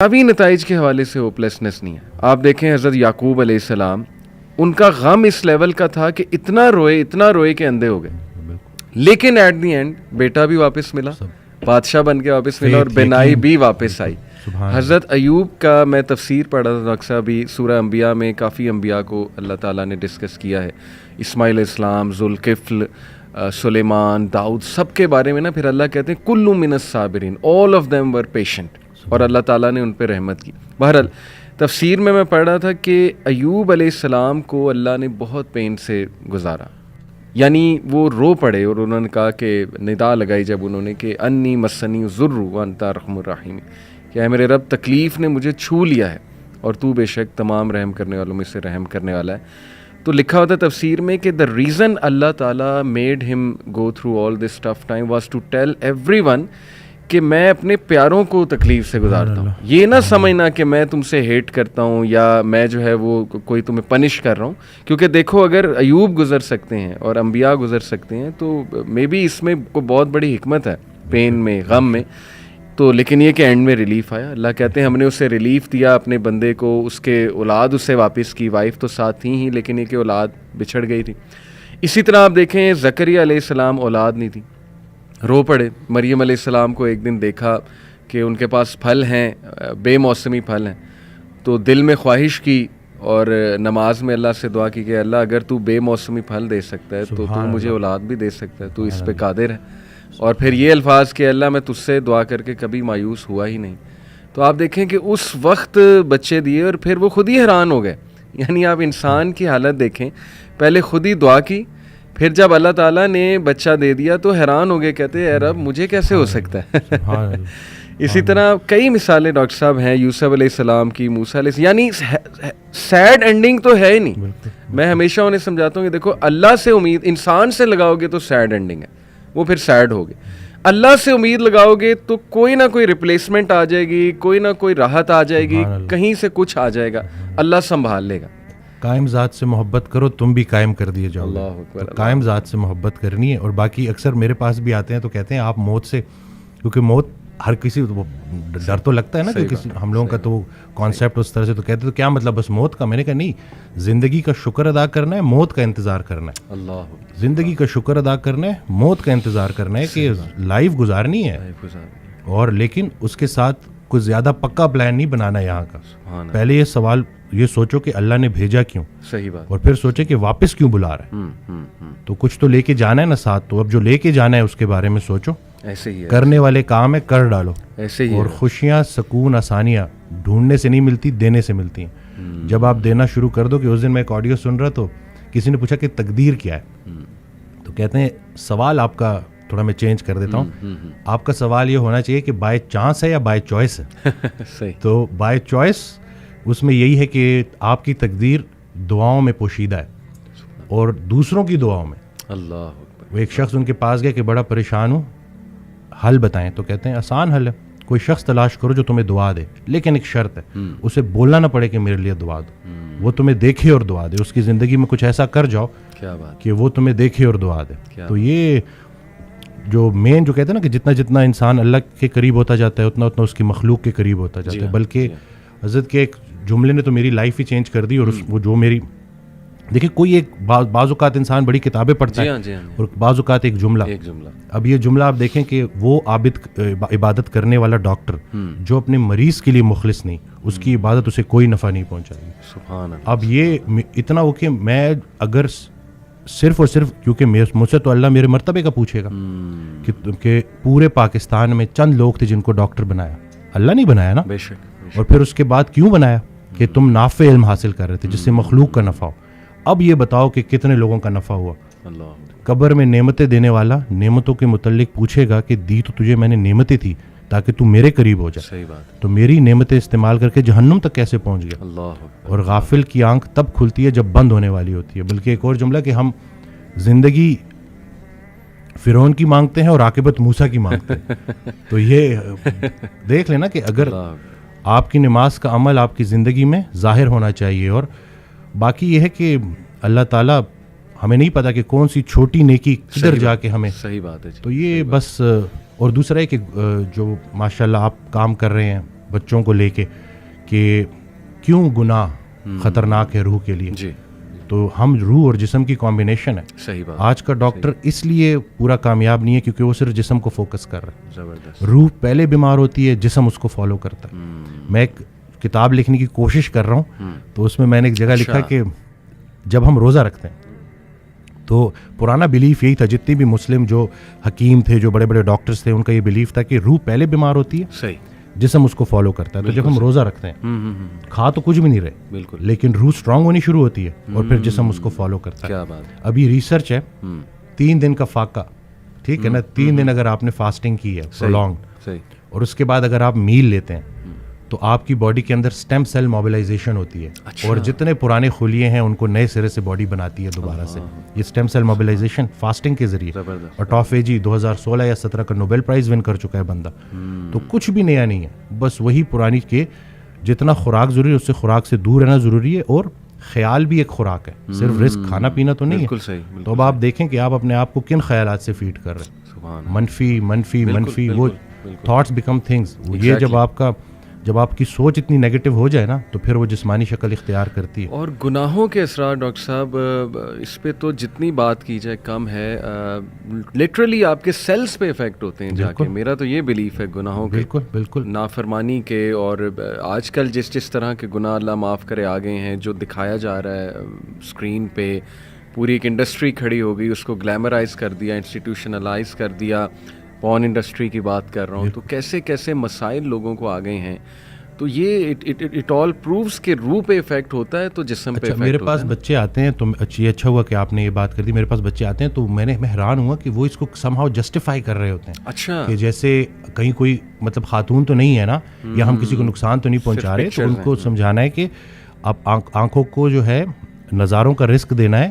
ابھی نتائج کے حوالے سے ہوپلیسنس نہیں ہے. آپ دیکھیں حضرت یعقوب علیہ السلام, ان کا غم اس لیول کا تھا کہ اتنا روئے کہ اندھے ہو گئے, لیکن ایٹ دی اینڈ بیٹا بھی واپس ملا, بادشاہ بن کے واپس ملا, اور بینائی بھی واپس آئی. حضرت ایوب کا میں تفسیر پڑھا تھا ڈاکٹر صاحب, بھی سورہ انبیاء میں کافی انبیاء کو اللہ تعالیٰ نے ڈسکس کیا ہے, اسماعیل علیہ السلام, ذوالکفل, سلیمان, داؤد, سب کے بارے میں نا پھر اللہ کہتے ہیں کل من الصابرین, all of them were patient, اور اللہ تعالیٰ نے ان پہ رحمت کی. بہرحال تفسیر میں پڑھ رہا تھا کہ ایوب علیہ السلام کو اللہ نے بہت پین سے گزارا, یعنی وہ رو پڑے, اور انہوں نے کہا کہ ندا لگائی جب انہوں نے کہ انی مسنی الضر وانت ارحم الراحمین, کہ اے میرے رب تکلیف نے مجھے چھو لیا ہے اور تو بے شک تمام رحم کرنے والوں میں سے رحم کرنے والا ہے. تو لکھا ہوتا ہے تفسیر میں کہ دا ریزن اللہ تعالیٰ میڈ ہم go through all this tough time was to tell everyone کہ میں اپنے پیاروں کو تکلیف سے گزارتا ہوں. یہ نہ سمجھنا کہ میں تم سے ہیٹ کرتا ہوں یا میں جو ہے وہ کوئی تمہیں پنش کر رہا ہوں, کیونکہ دیکھو اگر ایوب گزر سکتے ہیں اور انبیاء گزر سکتے ہیں تو مے بی اس میں کوئی بہت بڑی حکمت ہے, پین میں, غم میں. تو لیکن یہ کہ اینڈ میں ریلیف آیا. اللہ کہتے ہیں ہم نے اسے ریلیف دیا اپنے بندے کو, اس کے اولاد اسے واپس کی, وائف تو ساتھ تھی ہی لیکن یہ کہ اولاد بچھڑ گئی تھی. اسی طرح آپ دیکھیں زکریا علیہ السلام اولاد نہیں تھی, رو پڑے. مریم علیہ السلام کو ایک دن دیکھا کہ ان کے پاس پھل ہیں, بے موسمی پھل ہیں, تو دل میں خواہش کی اور نماز میں اللہ سے دعا کی کہ اللہ اگر تو بے موسمی پھل دے سکتا ہے تو تو مجھے اولاد بھی دے سکتا ہے, تو اس پہ قادر ہے. اور پھر یہ الفاظ کہ اللہ میں تجھ سے دعا کر کے کبھی مایوس ہوا ہی نہیں. تو آپ دیکھیں کہ اس وقت بچے دیے اور پھر وہ خود ہی حیران ہو گئے. یعنی آپ انسان کی حالت دیکھیں, پہلے خود ہی دعا کی, پھر جب اللہ تعالیٰ نے بچہ دے دیا تو حیران ہو گئے, کہتے اے رب مجھے کیسے ہو سکتا ہے. اسی طرح کئی مثالیں ڈاکٹر صاحب ہیں, یوسف علیہ السلام کی, موسیٰ علیہ السلام, یعنی سیڈ اینڈنگ تو ہے ہی نہیں. میں ہمیشہ انہیں سمجھاتا ہوں کہ دیکھو اللہ سے امید انسان سے لگاؤ گے تو سیڈ اینڈنگ ہے, وہ پھر سیڈ ہوگے. اللہ سے امید لگاؤ گے تو کوئی نہ کوئی ریپلیسمنٹ آ جائے گی, کوئی نہ کوئی راحت آ جائے گی, کہیں سے کچھ آ جائے گا, اللہ سنبھال لے گا. قائم ذات سے محبت کرو تم بھی قائم کر دیے جاؤ. تو قائم ذات سے محبت کرنی ہے. اور باقی اکثر میرے پاس بھی آتے ہیں تو کہتے ہیں آپ موت سے, کیونکہ موت ہر کسی ڈر تو لگتا ہے نا, کہ ہم لوگوں کا تو کانسیپٹ اس طرح سے, تو کہتے تو کیا مطلب بس موت کا. میں نے کہا نہیں, زندگی کا شکر ادا کرنا ہے, موت کا انتظار کرنا ہے. زندگی کا شکر ادا کرنا ہے, موت کا انتظار کرنا ہے, کہ لائف گزارنی ہے, اور لیکن اس کے ساتھ کچھ زیادہ پکا پلان نہیں بنانا یہاں کا. پہلے یہ سوال یہ سوچو کہ اللہ نے بھیجا کیوں, صحیح بات, اور پھر سوچے کہ واپس کیوں بلا رہا ہے. تو کچھ تو لے کے جانا ہے نا ساتھ, تو اب جو لے کے جانا ہے اس کے بارے میں سوچو. ایسے ہی کرنے والے کام ہے کر ڈالو. ایسے ہی. اور خوشیاں, سکون, آسانیاں ڈھونڈنے سے نہیں ملتی, دینے سے ملتی ہیں. جب آپ دینا شروع کر دو, کہ اس دن میں ایک آڈیو سن رہا تو کسی نے پوچھا کہ تقدیر کیا ہے, تو کہتے ہیں سوال آپ کا تھوڑا میں چینج کر دیتا ہوں, آپ کا سوال یہ ہونا چاہیے کہ بائی چانس ہے یا بائی چوائس ہے. تو بائی چوائس اس میں یہی ہے کہ آپ کی تقدیر دعاؤں میں پوشیدہ ہے, اور دوسروں کی دعاؤں میں. اللہ, وہ ایک شخص ان کے پاس گیا کہ بڑا پریشان ہوں, حل بتائیں. تو کہتے ہیں آسان حل ہے, کوئی شخص تلاش کرو جو تمہیں دعا دے, لیکن ایک شرط ہے, اسے بولنا نہ پڑے کہ میرے لیے دعا دو, وہ تمہیں دیکھے اور دعا دے. اس کی زندگی میں کچھ ایسا کر جاؤ کہ وہ تمہیں دیکھے اور دعا دے. تو یہ جو مین جو کہتے ہیں نا کہ جتنا جتنا انسان اللہ کے قریب ہوتا جاتا ہے اتنا اتنا اس کی مخلوق کے قریب ہوتا جاتا ہے. بلکہ حضرت کے ایک جملے نے تو میری لائف ہی چینج کر دی. اور وہ جو میری دیکھیں, کوئی ایک بعض اوقات انسان بڑی کتابیں پڑھتا ہے, اور بعض اوقات ایک جملہ. اب یہ جملہ آپ دیکھیں کہ وہ عبادت کرنے والا ڈاکٹر جو اپنے مریض کے لیے مخلص نہیں, اس کی عبادت اسے کوئی نفع نہیں پہنچائے گی. اب یہ اتنا ہو کہ میں اگر صرف اور صرف, کیونکہ مجھ سے تو اللہ میرے مرتبے کا پوچھے گا کہ پورے پاکستان میں چند لوگ تھے جن کو ڈاکٹر بنایا, اللہ نہیں بنایا نا. اور پھر اس کے بعد کیوں بنایا, کہ تم نافع علم حاصل کر رہے تھے جس سے مخلوق کا نفع ہو. اب یہ بتاؤ کہ کتنے لوگوں کا نفع ہوا. قبر میں نعمتیں دینے والا نعمتوں کے متعلق پوچھے گا کہ دی تو تجھے میں نے نعمتیں تھی تاکہ تو میرے قریب ہو جائے, تو میری نعمتیں استعمال کر کے جہنم تک کیسے پہنچ گیا. اور غافل کی آنکھ تب کھلتی ہے جب بند ہونے والی ہوتی ہے. بلکہ ایک اور جملہ کہ ہم زندگی فرعون کی مانگتے ہیں اور عاقبت موسیٰ کی مانگتے ہیں. تو یہ دیکھ لینا کہ اگر آپ کی نماز کا عمل آپ کی زندگی میں ظاہر ہونا چاہیے. اور باقی یہ ہے کہ اللہ تعالیٰ ہمیں نہیں پتا کہ کون سی چھوٹی نیکی کدھر جا کے ہمیں. صحیح بات ہے. تو یہ بس. اور دوسرا ہے کہ جو ماشاءاللہ آپ کام کر رہے ہیں بچوں کو لے کے کہ کیوں گناہ خطرناک ہے روح کے لیے. جی. تو ہم روح اور جسم کی کمبینیشن ہے. صحیح بات. آج کا ڈاکٹر اس لیے پورا کامیاب نہیں ہے کیونکہ وہ صرف جسم کو فوکس کر رہا ہے. زبردست. روح پہلے بیمار ہوتی ہے, جسم اس کو فالو کرتا ہے. میں ایک کتاب لکھنے کی کوشش کر رہا ہوں, تو اس میں میں نے ایک جگہ لکھا کہ جب ہم روزہ رکھتے ہیں تو پرانا بلیف یہی تھا, جتنے بھی مسلم جو حکیم تھے, جو بڑے بڑے ڈاکٹرز تھے, ان کا یہ بلیف تھا کہ روح پہلے بیمار ہوتی ہے, صحیح, جسم اس کو فالو کرتا ہے. تو جب ہم روزہ رکھتے ہیں کھا تو کچھ بھی نہیں رہے, بالکل, لیکن روح اسٹرانگ ہونی شروع ہوتی ہے اور پھر جسم اس کو فالو کرتا ہے. کیا بات. ابھی ریسرچ ہے 3 دن کا فاقہ, ٹھیک ہے نا, 3 دن اگر آپ نے فاسٹنگ کی ہے پرولونگڈ, صحیح, اور اس کے بعد اگر آپ میل لیتے ہیں تو آپ کی باڈی کے اندر اسٹیم سیل موبلائزیشن ہوتی ہے, اور جتنے پرانے خلیے ہیں ان کو نئے سرے سے باڈی بناتی ہے دوبارہ سے. یہ اسٹیم سیل موبلائزیشن فاسٹنگ کے ذریعے. اور ٹافیجی 2016 یا 17 کا نوبل پرائز ون کر چکا ہے بندہ. تو کچھ بھی نیا نہیں ہے, بس وہی پرانی کے جتنا خوراک ضروری ہے اس سے خوراک سے دور رہنا ضروری ہے, اور خیال بھی ایک خوراک ہے, صرف رزق کھانا پینا تو نہیں ہے. تو اب آپ دیکھیں کہ آپ اپنے آپ کو کن خیالات سے فیڈ کر رہے ہیں. منفی منفی منفی, وہ تھاٹس بیکم تھنگز. یہ جب آپ کی سوچ اتنی نیگیٹو ہو جائے نا تو پھر وہ جسمانی شکل اختیار کرتی ہے. اور گناہوں کے اثرات ڈاکٹر صاحب, اس پہ تو جتنی بات کی جائے کم ہے. لٹرلی آپ کے سیلز پہ افیکٹ ہوتے ہیں جا کے. میرا تو یہ بلیف ہے گناہوں کے, بالکل بالکل, نافرمانی کے. اور آج کل جس طرح کے گناہ اللہ معاف کرے آ گئے ہیں, جو دکھایا جا رہا ہے اسکرین پہ, پوری ایک انڈسٹری کھڑی ہو گئی, اس کو گلیمرائز کر دیا, انسٹیٹیوشنلائز کر دیا. پورن انڈسٹری کی بات کر رہا ہوں. تو کیسے کیسے مسائل لوگوں کو آ گئے ہیں. تو یہ اٹ آل پرووز کہ روح پہ افیکٹ ہوتا ہے تو جسم پہ افیکٹ ہوتا ہے. میرے پاس بچے آتے ہیں, تو اچھا ہوا کہ آپ نے یہ بات کر دی. میرے پاس بچے آتے ہیں تو میں حیران ہوا کہ وہ اس کو سم ہاؤ جسٹیفائی کر رہے ہوتے ہیں. اچھا, کہ جیسے کہیں کوئی مطلب خاتون تو نہیں ہے نا, یا ہم کسی کو نقصان تو نہیں پہنچا رہے, تو ان کو سمجھانا ہے کہ اب آنکھوں کو جو ہے نظاروں کا رزق دینا ہے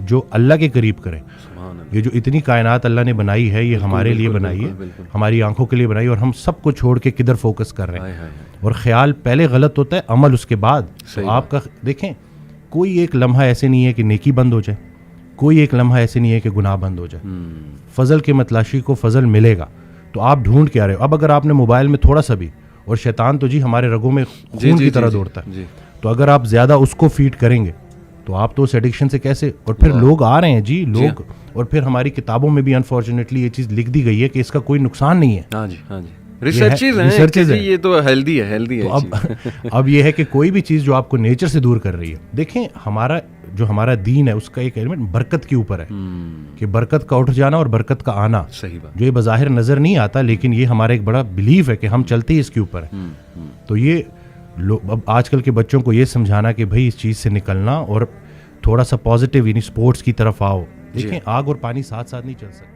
جو اللہ کے قریب کریں. یہ جو اتنی کائنات اللہ نے بنائی ہے, یہ ہمارے لیے بنائی ہے, ہماری آنکھوں کے لیے بنائی ہے, اور ہم سب کو چھوڑ کے کدھر فوکس کر رہے ہیں. اور خیال پہلے غلط ہوتا ہے, عمل اس کے بعد. تو آپ کا دیکھیں, کوئی ایک لمحہ ایسے نہیں ہے کہ نیکی بند ہو جائے, کوئی ایک لمحہ ایسے نہیں ہے کہ گناہ بند ہو جائے. فضل کے متلاشی کو فضل ملے گا, تو آپ ڈھونڈ کے آ رہے ہو. اب اگر آپ نے موبائل میں تھوڑا سا بھی, اور شیطان تو جی ہمارے رگوں میں خون کی طرح دوڑتا ہے, تو اگر آپ زیادہ اس کو فیڈ کریں گے تو آپ تو اس ایڈکشن سے کیسے. اور پھر لوگ آ رہے ہیں جی, لوگ, اور پھر ہماری کتابوں میں بھی انفارچونیٹلی یہ چیز لکھ دی گئی ہے کہ اس کا کوئی نقصان نہیں ہے. ہاں جی, ہاں جی, ریسرچز ہیں, یہ تو ہیلدی ہے. اب یہ ہے کہ کوئی بھی چیز جو آپ کو نیچر سے دور کر رہی ہے. دیکھیں ہمارا دین ہے, اس کا ایک ایلیمنٹ برکت کے اوپر ہے, کہ برکت کا اٹھ جانا اور برکت کا آنا, جو یہ بظاہر نظر نہیں آتا, لیکن یہ ہمارا ایک بڑا بلیف ہے کہ ہم چلتے ہی اس کے اوپر ہے. تو یہ اب آج کل کے بچوں کو یہ سمجھانا کہ بھائی اس چیز سے نکلنا اور تھوڑا سا پازیٹیو, یعنی اسپورٹس کی طرف آؤ. دیکھیں آگ اور پانی ساتھ ساتھ نہیں چل سکتے.